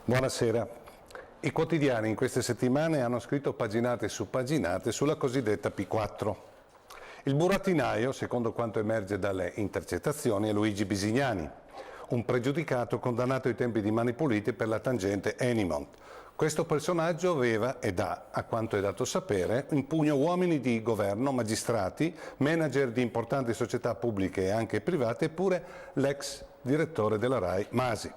Buonasera. I quotidiani in queste settimane hanno scritto paginate su paginate sulla cosiddetta P4. Il burattinaio, secondo quanto emerge dalle intercettazioni, è Luigi Bisignani, un pregiudicato condannato ai tempi di Mani Pulite per la tangente Enimont. Questo personaggio aveva ed ha, a quanto è dato sapere, in pugno uomini di governo, magistrati, manager di importanti società pubbliche e anche private, eppure l'ex direttore della RAI Masi.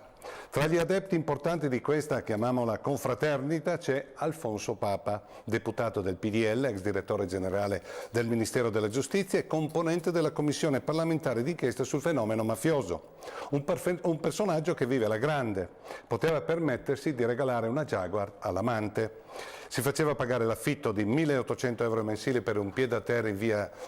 Tra gli adepti importanti di questa, chiamiamola confraternita, c'è Alfonso Papa, deputato del PDL, ex direttore generale del Ministero della Giustizia e componente della Commissione parlamentare d'inchiesta sul fenomeno mafioso. Un personaggio che vive alla grande, poteva permettersi di regalare una Jaguar all'amante. Si faceva pagare l'affitto di 1.800 euro mensili per un pied-à-terre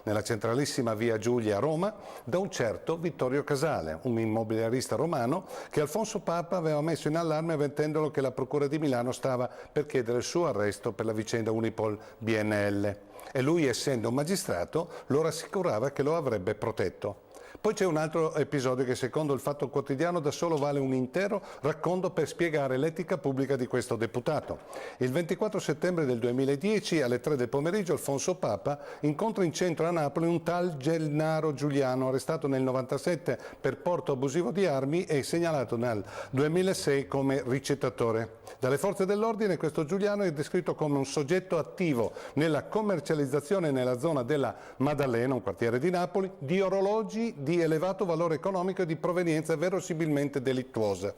nella centralissima via Giulia a Roma da un certo Vittorio Casale, un immobiliarista romano che Alfonso Papa aveva messo in allarme avvertendolo che la Procura di Milano stava per chiedere il suo arresto per la vicenda Unipol BNL e lui, essendo un magistrato, lo rassicurava che lo avrebbe protetto. Poi c'è un altro episodio che secondo il Fatto Quotidiano da solo vale un intero racconto per spiegare l'etica pubblica di questo deputato. Il 24 settembre del 2010 alle 3 del pomeriggio Alfonso Papa incontra in centro a Napoli un tal Gennaro Giuliano, arrestato nel 1997 per porto abusivo di armi e segnalato nel 2006 come ricettatore. Dalle forze dell'ordine questo Giuliano è descritto come un soggetto attivo nella commercializzazione nella zona della Maddalena, un quartiere di Napoli, di orologi di elevato valore economico e di provenienza verosimilmente delittuosa.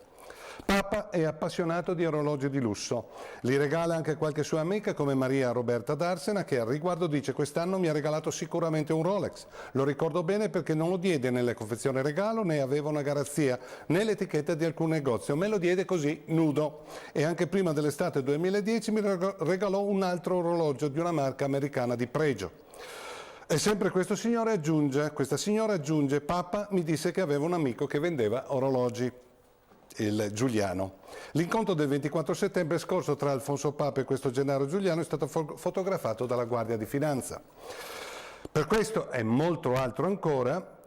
Papa è appassionato di orologi di lusso, li regala anche a qualche sua amica come Maria Roberta D'Arsena che al riguardo dice: quest'anno mi ha regalato sicuramente un Rolex, lo ricordo bene perché non lo diede nella confezione regalo né aveva una garanzia né l'etichetta di alcun negozio, me lo diede così nudo e anche prima dell'estate 2010 mi regalò un altro orologio di una marca americana di pregio. E sempre questa signora aggiunge, Papa mi disse che aveva un amico che vendeva orologi, il Giuliano. L'incontro del 24 settembre scorso tra Alfonso Papa e questo Gennaro Giuliano è stato fotografato dalla Guardia di Finanza. Per questo e molto altro ancora,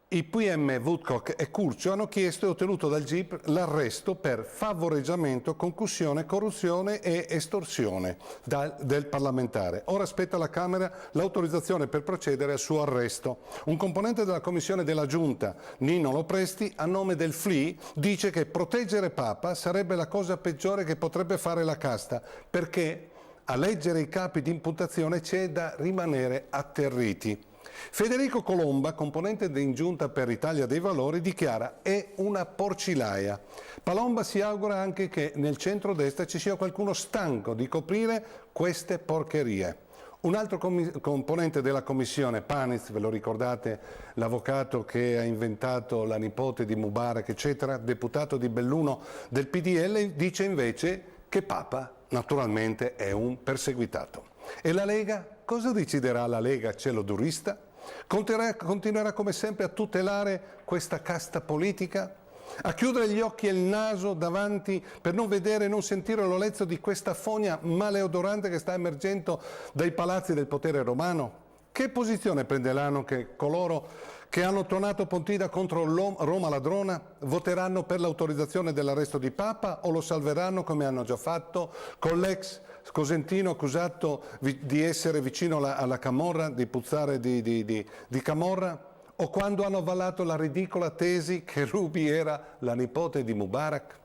i PM Woodcock e Curcio hanno chiesto e ottenuto dal GIP l'arresto per favoreggiamento, concussione, corruzione e estorsione del parlamentare. Ora spetta alla Camera l'autorizzazione per procedere al suo arresto. Un componente della commissione della Giunta, Nino Lopresti, a nome del FLI, dice che proteggere Papa sarebbe la cosa peggiore che potrebbe fare la casta, perché a leggere i capi di imputazione c'è da rimanere atterriti. Federico Colomba, componente in Giunta per Italia dei Valori, dichiara: è una porcilaia. Palomba si augura anche che nel centrodestra ci sia qualcuno stanco di coprire queste porcherie. Un altro componente della commissione, Paniz, ve lo ricordate, l'avvocato che ha inventato la nipote di Mubarak, eccetera, deputato di Belluno del PDL, dice invece che Papa naturalmente è un perseguitato. E la Lega? Cosa deciderà la Lega celodurista? Continuerà come sempre a tutelare questa casta politica? A chiudere gli occhi e il naso davanti per non vedere e non sentire l'olezzo di questa fogna maleodorante che sta emergendo dai palazzi del potere romano? Che posizione prenderanno coloro che hanno tuonato Pontida contro Roma ladrona? Voteranno per l'autorizzazione dell'arresto di Papa o lo salveranno come hanno già fatto con l'ex Cosentino accusato di essere vicino alla camorra, di puzzare di camorra? O quando hanno avallato la ridicola tesi che Ruby era la nipote di Mubarak?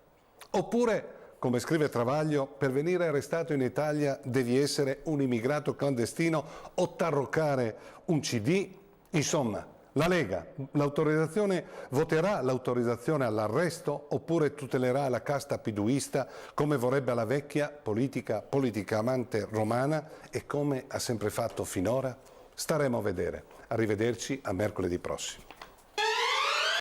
Oppure, come scrive Travaglio, per venire arrestato in Italia devi essere un immigrato clandestino o tarroccare un CD? Insomma, la Lega voterà l'autorizzazione all'arresto oppure tutelerà la casta piduista come vorrebbe la vecchia politica amante romana e come ha sempre fatto finora? Staremo a vedere. Arrivederci a mercoledì prossimo.